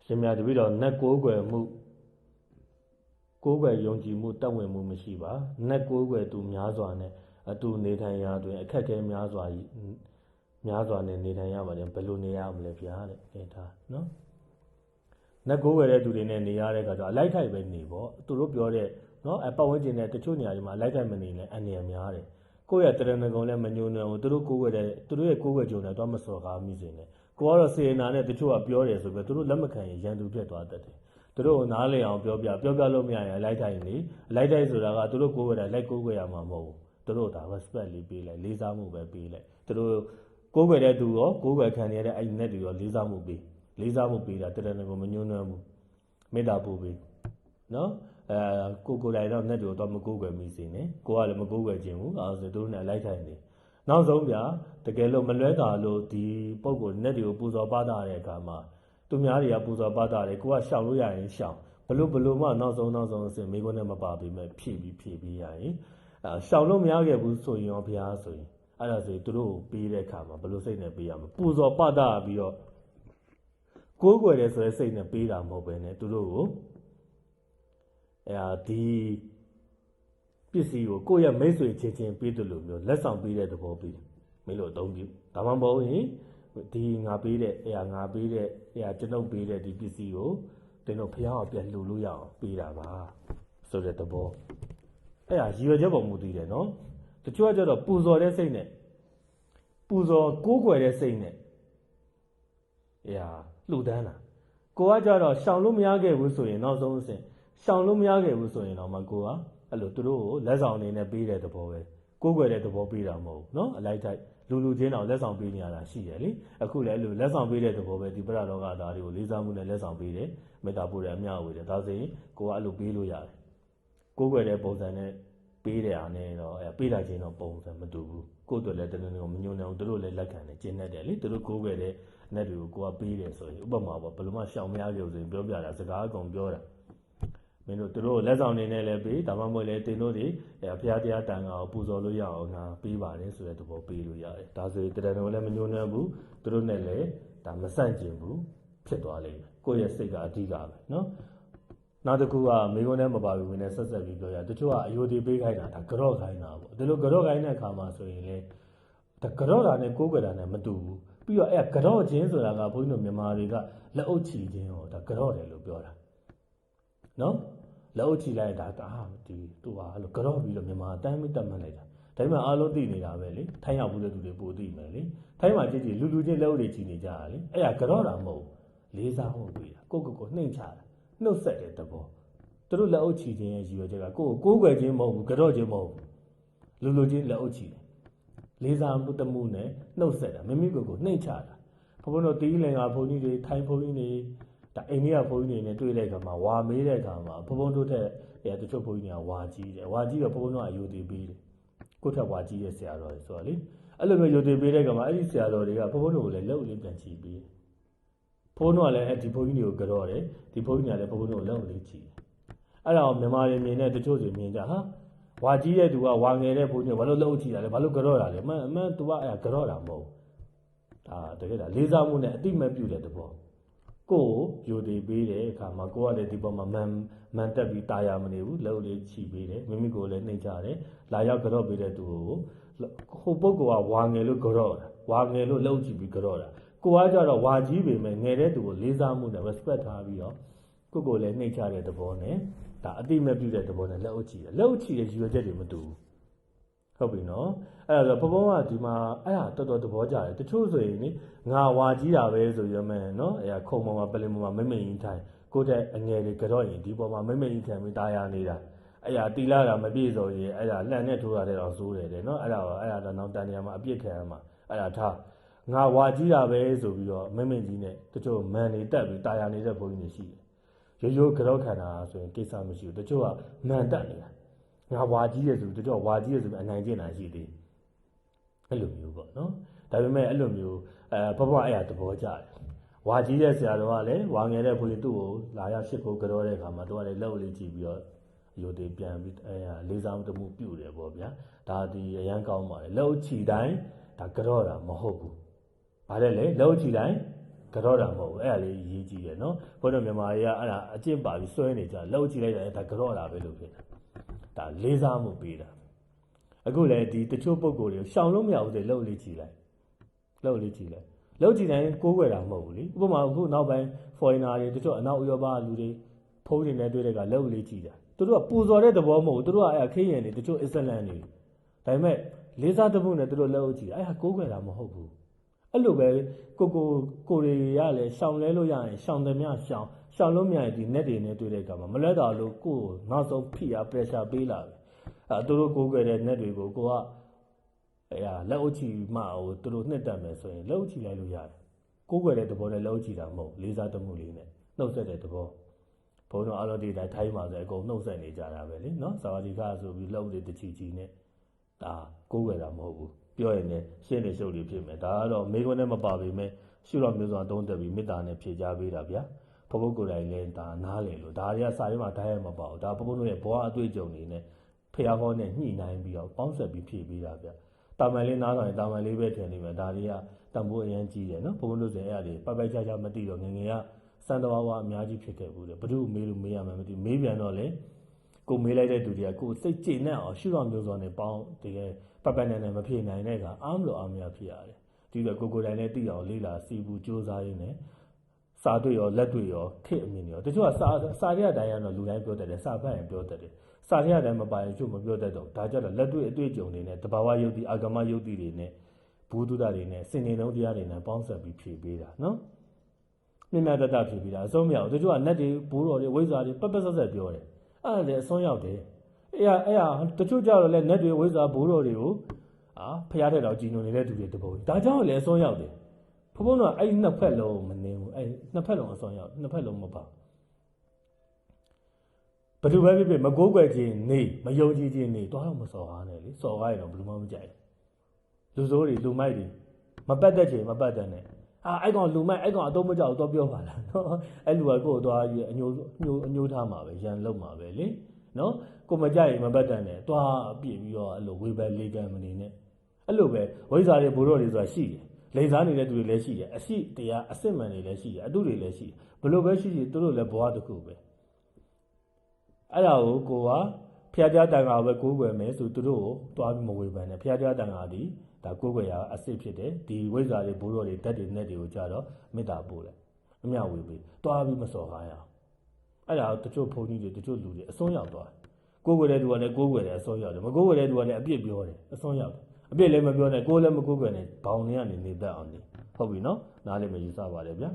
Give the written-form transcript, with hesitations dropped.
ရှင်များတပည့်တော်နတ်ကိုးကွယ်မှုကိုးကွယ်ယုံကြည်မှုတတ်ဝင်မှုမရှိပါနတ်ကိုးကွယ်သူများစွာနဲ့အတူနေထိုင်ရာတွင်အခက်အခဲများစွာနဲ့နေထိုင်ရပါတယ်ဘယ်လိုနေရမလဲဗျာတဲ့ဒါနော်နတ်ကိုးကွယ်တဲ့သူတွေနဲ့နေရတဲ့အခါကျတော့အလိုက်ထိုက်ပဲနေပေါ့သူတို့ပြောတဲ့နော်ပတ်ဝန်းကျင်နဲ့တချို့နေရာတွေမှာအလိုက်ထိုက်မနေနဲ့အန္တရာယ်များတယ်ကိုယ့်ရဲ့တရဏဂုံလည်းမညှိုးနှံဘူးသူတို့ကိုးကွယ်တဲ့သူတို့ရဲ့ကိုးကွယ်ကြုံနဲ့တော့မစော်ကားမိစေနဲ့ကိုကတော့စေနာနဲ့တချို့ကပြောတယ်ဆိုပြီးသူတို့လက်မခံရင်ရန်သူဖြစ်သွားတတ်တယ်သူတို့နားလည်အောင်ပြောပြလို့မရရင်အလိုက်ထိုက်နေအလိုက်ထိုက်ဆိုတာကသူတို့ကိုးကွယ်တာလိုက်ကိုးကွယ်ရမှာမဟုတ်ဘူးသူတို့ဒါ respect လေးပေးလိုက်လေးစားမှုပဲပေးလိုက်သူတို့ကိုးကွယ်တဲ့သူရောကိုးကွယ်ခံရတဲ့အဲ့နဲ့တူရောလေးစားမှုပေးတာတရဏဂုံမညှိုးနှံဘူးမေတ္တာပို့ပေးနော်ကိုယ်တိုင်တော့နဲ့တူတော့မကိုးကွယ်မိစေနဲ့ကိုကလည်းမကိုးကွယ်ခြင်းဘူးအဲဆိုသူတို့နဲ့အလိုက်ထိုက်နေနောက်ဆုံးဗျာတကယ်လို့မလွဲတာလို့ဒီပုံကိုနဲ့တူပူဇော်ပါတာတဲ့အခါမှာသူများတွေကပူဇော်ပါတာတယ်ကိုကရှောင်လို့ရရင်ရှောင်ဘလို့မှနောက်ဆုံးအစင်မိခွန်းနဲ့မပါပေမဲ့ဖြည့်ပြီးရရင်ရှောင်လို့မရခဲ့ဘူးဆိုရင်ရောဘုရားဆိုရင်အဲ့ဒါဆိုသူတို့ကိုပေးတဲ့အခါမှာဘလို့စိတ်နဲ့ပေးရမလဲပူဇော်ပါတာပြီးတော့ကိုးကွယ်တယ်ဆိုတဲ့စိတ်နဲ့ပေးတာမဟုတ်ပဲနဲ့သူတို့ကိုဒီပစ္စည်းကိုကိုယ့်ရဲ့မိတ်ဆွေချင်းပေးတယ်လို့မျိုးလက်ဆောင်ပေးတဲ့သဘောပေးတယ်မင်းတို့အသုံးပြုဒါမှမဟုတ်ရင်ဒီငါပေးတဲ့ကျွန်ုပ်ပေးတဲ့ဒီပစ္စည်းကိုတင်တော့ဖျားအောင်ပြန်လှူလို့ရအောင်ပေးတာပါဆိုတဲ့သဘောရည်ရွယ်ချက်ပေါ်မူတည်တယ်နော်တချို့ကကျတော့ပူဇော်တဲ့စိတ်နဲ့ပူဇော်ကိုးကွယ်တဲ့စိတ်နဲ့လှူဒန်းတာကိုကကြတော့ရှောင်လို့မရခဲ့ဘူးဆိုရင်နောက်ဆုံးအဆင့်ရှောင်လို့မရခဲ့ဘူးဆိုရင်တော့မှကိုကအဲ့လိုသူတို့ကိုလက်ဆောင်အနေနဲ့ပေးတဲ့သဘောပဲကိုးကွယ်တဲ့သဘောပေးတာမဟုတ်ဘူးเนาะအလိုက်တိုက်လူချင်းတော့လက်ဆောင်ပေးနေရတာရှိတယ်လေအခုလည်းအဲ့လိုလက်ဆောင်ပေးတဲ့သဘောပဲဒီပရလောကသားတွေကိုလေးစားမှုနဲ့လက်ဆောင်ပေးတယ်မေတ္တာပို့တယ်အမျှဝေတယ်ဒါဆိုရင်ကိုကအဲ့လိုပေးလို့ရတယ်ကိုးကွယ်တဲ့ပုံစံနဲ့ပေးတဲ့အားနဲ့တော့ပေးတာချင်းတော့ပုံစံမတူဘူးကိုယ့်တို့လည်းတနေ့ကမညှို့နေအောင်သူတို့လည်းလက်ခံတယ်ကျင့်တတ်တယ်လေသူတို့ကိုးကွယ်တဲ့နဲ့တွေကိုကပေးတယ်ဆိုရင်ဥပမာပေါ့ဘယ်လိုမှရှောင်မရကြဘူးဆိုရင်ပြောပြတာစကားအကုန်ပြောတာမင်းတို့တို့လက်ဆောင်နေနဲ့လည်းပေးဒါမှမဟုတ်လည်းတင်တို့တွေဘုရားတရားတန်ခါကိုပူဇော်လို့ရအောင်ငါပေးပါတယ်ဆိုတဲ့သဘောပေးလို့ရတယ်ဒါဆိုရင်တရဏဂုံလည်းမညှိုးနှံဘူးသူတို့နဲ့လည်းဒါမဆန့်ကျင်ဘူးဖြစ်သွားလိမ့်မယ်ကိုယ့်ရဲ့စိတ်ကအဓိကပဲနော်နောက်တစ်ခုကမိကုန်းထဲမပါဘူးနဲ့ဆက်ပြီးပြောရတချို့ကအယိုဒီပေးခိုင်းတာဒါကြော့ခိုင်းတာပေါ့ဒီလိုကြော့ခိုင်းတဲ့အခါမှာဆိုရင်လေဒါကြော့တာနဲ့ကိုးကွယ်တာနဲ့မတူဘူးပြီးတော့ကြော့ချင်းဆိုတာကဘုန်းကြီးတို့မြန်မာတွေကလက်အုပ်ချီခြင်းဟောဒါကြော့တယ်လို့ပြောတာနော်လက်အုပ်ချီလိုက်တာဒီသူကအဲ့လိုကြော့ပြီးတော့မြန်မာအတိုင်းမတက်မှတ်လိုက်တာဒါပေမဲ့အားလုံးသိနေတာပဲလေထိုင်းရောက်ဘူးတဲ့သူတွေပိုသိမယ်လေထိုင်းမှာကြည့်လူချင်းလက်အုပ်တွေချီနေကြတာလေကြော့တာမဟုတ်လေးစားဖို့ပြီးတာကိုနှိမ့်ချတာနှုတ်ဆက်တဲ့သဘောသူတို့လက်အုပ်ချီခြင်းရဲ့ရည်ရွယ်ချက်ကကိုးကွယ်ခြင်းမဟုတ်ဘူးကြော့ခြင်းမဟုတ်ဘူးလူချင်းလက်အုပ်ချီတယ်လေးစားမှုတမှုနဲ့နှုတ်ဆက်တာမိမိကိုနှိမ့်ချတာဘုန်းတို့တီးလင်ကဘုန်းကြီးတွေထိုင်းဘုန်းကြီးတွေဒါအိန္ဒိယဘုန်းကြီးတွေနဲ့တွေ့တဲ့အခါမှာဝါမေးတဲ့အခါမှာဘုန်းတို့ထက်တချို့ဘုန်းကြီးတွေကဝါကြီးတယ်တော့ဘုန်းတို့ကအယုဒိပေးတယ်ကိုယ့်ထက်ဝါကြီးတဲ့ဆရာတော်တွေဆိုတော့လေအဲ့လိုမျိုးယုဒိပေးတဲ့အခါမှာအဲ့ဒီဆရာတော်တွေကဘုန်းတို့ကိုလည်းလက်ဦးလေးပြန်ချီပေးတယ်ဘုန်းတို့ကလည်းဒီဘုန်းကြီးတွေကိုကြော့တယ်ဒီဘုန်းကြီးကလည်းဘုန်းတို့ကိုလက်ဦးလေးချီတယ်အဲ့ဒါကိုမြန်မာတွေမြင်တဲ့တချို့တွေမြင်ကြဝါကြီးတဲ့သူကဝါငယ်တဲ့ဘုန်းကြီးဘာလို့လက်အုပ်ချီတာလဲဘာလို့ကြော့တာလဲမှန်သူကကြော့တာမဟုတ်ဒါတကယ်ဒါလေးစားမှုနဲ့အတိမတ်ပြုတဲ့သဘောကိုယူတည်ပေးတဲ့အခါမှာကိုကလည်းဒီပေါ်မှာမန်တက်ပြီးတာယာမနေဘူးလက်အုပ်လေးချီပေးတယ်မိမိကိုလည်းနှိမ့်ချတယ်လာရောက်ကြော့ပေးတဲ့သူကိုဟိုပုဂ္ဂိုလ်ကဝါငယ်လို့ကြော့တာဝါငယ်လို့လက်အုပ်ချီပြီးကြော့တာကိုကကြတော့ဝါကြီးပေမဲ့ငယ်တဲ့သူကိုလေးစားမှုနဲ့ respect ထားပြီးတော့ကိုလည်းနှိမ့်ချတဲ့သဘောနဲ့ဒါအတိမတ်ပြုတဲ့သဘောနဲ့လက်အုပ်ချီတယ်လက်အုပ်ချီတဲ့ရည်ရွယ်ချက်တွေမတူဘူးဟုတ်ပြီနော်အဲ့ဒါဆိုဘုံကဒီမှာအဲ့ဒါတော်သဘောကျတယ်တချို့ဆိုရင်လေငါဝါကြီးတာပဲဆိုရမယ်နော်ခုံပေါ်မှာပလင်ပေါ်မှာမိမ့်ရင်ထိုင်ကိုယ့်တဲ့အငယ်တွေကြော့ရင်ဒီပေါ်မှာမိမ့်ရင်ထိုင်ပြီးတာယာနေတာတီလာတာမပြည့်စုံရင်လှန်နဲ့ထိုးရတဲ့တော့စိုးတယ်နော်အဲ့ဒါတော့နောက်တန်နေရာမှာအပြစ်ခံရမှာထားငါဝါကြီးတာပဲဆိုပြီးတော့မိမ့်ကြီးနဲ့တချို့မန်တွေတက်ပြီးတာယာနေတဲ့ဘုန်းကြီးတွေရှိတယ်ရိုးကြော့ခံတာဆိုရင်ကိစ္စမရှိဘူးတချို့ကမန်တက်နေတာငါဝါကြီးရဲ့ဆိုတချို့ဝါကြီးရဲ့ဆိုပြီးအနိုင်ကျင့်တာရှိသေးအဲ့လိုမျိုးပေါ့နော်ဒါပေမဲ့အဲ့လိုမျိုးဘဘအဲ့သဘောကျတယ်ဝါကြီးရဲ့ဆရာတော်ကလည်းဝါငယ်တဲ့ဘုန်းကြီးသူ့ကိုလာရောက်ရှစ်ဖို့ကြောတဲ့အခါမှာသူကလည်းလက်ဦးလေးကြည့်ပြီးတော့ရိုသေပြန်ပြီးလေးစားမှုပြုတယ်ပေါ့ဗျာဒါဒီအရန်ကောင်းပါတယ်လက်ဦးချီတိုင်းဒါကြောတာမဟုတ်ဘူးဗါတယ်လေလက်ဦးချီတိုင်း ကတော့တာမဟုတ်ဘူးအဲ့ဒါလေးရေးကြည့်တယ်နော်ဘုန်းတော်မြန်မာကြီးကအဲ့ဒါအကျင့်ပါပြီးစွဲနေကြလှုပ်ကြည့်လိုက်တယ်ဒါကတော့တာပဲလို့ဖြစ်တာဒါလေးစားမှုပေးတာအခုလည်းဒီတချို့ပုံကိုယ်တွေရှောင်လို့မရဘူးဆိုလှုပ်လေးကြည့်လိုက်လှုပ်ကြည့်တိုင်းကိုးကွယ်တာမဟုတ်ဘူးလေဥပမာအခုနောက်ပိုင်း foreigner တွေတချို့အနောက်ဥရောပလူတွေဖုန်းတွေနဲ့တွေ့တဲ့ကလှုပ်လေးကြည့်တာသူတို့ကပူဇော်တဲ့သဘောမဟုတ်ဘူးသူတို့ကအဲ့ခေရင်တွေတချို့အစ္စလမ်တွေဒါပေမဲ့လေးစားတမှုနဲ့သူတို့လှုပ်ကြည့်အဲ့ဒါကိုးကွယ်တာမဟုတ်ဘူးအဲ့လိုပဲကိုတွေကလည်းရှောင်လဲလို့ရရင်ရှောင်တယ်များရှောင်လို့မရရင်ဒီ net တွေနဲ့တွေ့တဲ့အခါမှာမလွဲတာလို့ကိုယ်နောက်ဆုံးဖိအား pressure ပေးလာတယ်သူတို့ကိုးကွယ်တဲ့ net တွေကိုကိုကလက်အုပ်ချီမှသူတို့နှစ်တက်မယ်ဆိုရင်လက်အုပ်ချီလိုက်လို့ရတယ်ကိုးကွယ်တဲ့သဘောနဲ့လက်အုပ်ချီတာမဟုတ်လေးစားတမှုလေးနဲ့နှုတ်ဆက်တဲ့သဘောဘုံတော့အလောဒီတိုင်းထိုင်းမှာဆိုအကုန်နှုတ်ဆက်နေကြတာပဲလေနော်ဇာဝတိကဆိုပြီးလက်အုပ်တွေတချီချီနဲ့ဒါကိုးကွယ်တာမဟုတ်ဘူးပြောရင်လည်းရှင်းနေရှုပ်တွေဖြစ်မယ်ဒါကတော့မိခွန်းနဲ့မပါပေမဲ့ရှုတော်မျိုးစွာသုံးသက်ပြီးမေတ္တာနဲ့ဖြေကြပေးတာဗျာဘုဘကိုယ်တိုင်လည်းဒါနားလေလို့ဒါတွေကစာရေးမှာဓာတ်ရိုက်မပါဘူးဒါဘုဘတို့ရဲ့ဘဝအတွေ့အကြုံတွေနဲ့ဖျားခေါ်နဲ့ညှိနှိုင်းပြီးတော့ပေါင်းဆက်ပြီးဖြေပေးတာဗျာတာမန်လေးနားဆောင်ရင်တာမန်လေးပဲထင်နေမှာဒါတွေကတန်ဖိုးအရင်ကြီးတယ်နော်ဘုဘတို့ဆိုရင်အဲ့ဒါတွေပိုက်ပိုက်ချာချာမသိတော့ငငယ်ကစံတဘာဝအများကြီးဖြစ်ခဲ့ဘူးတဲ့ဘုသူ့မေးလို့မေးရမှမသိမေးပြန်တော့လေကိုမေးလိုက်တဲ့သူတွေကကိုစိတ်ကြည်နဲ့အောင်ရှုတော်မျိုးစွာနဲ့ပေါင်းတကယ်ပတ်နဲ့မဖြေနိုင်တဲ့အခါအားမလို့အားမရဖြစ်ရတယ်ဒီတော့ကိုတိုင်နဲ့သိအောင်လေးလာစီဘူးစူးစမ်းရင်းနဲ့စာတွေ့ရောလက်တွေ့ရောခေအမြင်ရောတချို့ကစာရတဲ့အတိုင်းကတော့လူတိုင်းပြောတတ်တယ်စာဖတ်ရင်ပြောတတ်တယ်စာရတဲ့အတိုင်းမပါရင်ကျုပ်မပြောတတ်တော့ဒါကြတော့လက်တွေ့အတွေ့အကြုံတွေနဲ့တဘာဝယုတ်တိအာဂမယုတ်တိတွေနဲ့ဘူဒုဒတွေနဲ့စင်နေလုံးတရားတွေနဲ့ပေါင်းစပ်ပြီးဖြေပေးတာနော်မြင်မြတ်တတ်ဖြေပေးတာအဆုံးမရဘူးတချို့ကနတ်တွေဘိုးတော်တွေဝိဇ္ဇာတွေပက်ဆက်ပြောတယ်အဲ့ဒါလည်းအဆုံးရောက်တယ်အဲ့တချို့ကြတော့လည်းနတ်တွေဝိဇ္ဇာဘိုးတော်တွေကိုဖျားတဲ့တော့ကြီးညိုနေတဲ့သူတွေတပုံဒါကြောင့်လည်းအစွန်းရောက်တယ်ဘုန်းဘုန်းကအဲ့နှစ်ဖက်လုံးမနေဘူးအဲ့နှစ်ဖက်လုံးအစွန်းရောက်နှစ်ဖက်လုံးမပါဘယ်သူပဲဖြစ်ဖြစ်မကိုးကွယ်ခြင်းနေမယုံကြည်ခြင်းနေတော့မစော်ကားနဲ့လေစော်ကားရင်တော့ဘယ်သူမှမကြိုက်လူစိုးတွေလူမိုက်တွေမပတ်သက်ခြင်းမပတ်သက်နဲ့အဲ့ကောင်လူမိုက်အဲ့ကောင်အတော့မကြောက်တော့ပြောပါလားနော်အဲ့လူကကိုယ်သွားအညိုးထားမှာပဲရန်လုံမှာပဲလေနော်ကိုမကြိုက်ရင်မပတ်သက်နဲ့တွားပြည့်ပြီးတော့အဲ့လိုဝေဘက်လေးကံမနေနဲ့အဲ့လိုပဲဝိဇ္ဇာတွေဘိုးတော်တွေဆိုတာရှိတယ်လိန်စားနေတဲ့သူတွေလည်းရှိတယ်အရှိတရားအစစ်မှန်တွေလည်းရှိတယ်အတုတွေလည်းရှိတယ်ဘလို့ပဲရှိသူတို့လည်းဘဝတစ်ခုပဲအဲ့ဒါကိုကဖျားကြားတန်ခါပဲကိုးကွယ်မယ်ဆိုသူတို့ကိုတွားပြီးမဝေဖန်နဲ့ဖျားကြားတန်ခါဒီဒါကိုးကွယ်ရာအစစ်ဖြစ်တယ်ဒီဝိဇ္ဇာတွေဘိုးတော်တွေဓာတ်တွေနဲ့တွေကိုကြတော့မေတ္တာပို့တယ်အမြဝေပေးတွားပြီးမစော်ကားရအောင်အဲ့ဒါတချို့ဘုန်းကြီးတွေတချို့လူတွေအစွန်းရောက်သွားကိုးကွယ်တဲ့သူကလည်းကိုးကွယ်တယ်အစွန်းရောက်တယ်မကိုးကွယ်တဲ့သူကလည်းအပြစ်ပြောတယ်အစွန်းရောက်တယ်အပြစ်လည်းမပြောနဲ့ကိုယ်လည်းမကိုးကွယ်နဲ့ဘောင်တွေကနေနေတတ်အောင်နေဟုတ်ပြီနော်နားလည်းမယူဆပါနဲ့ဗျာ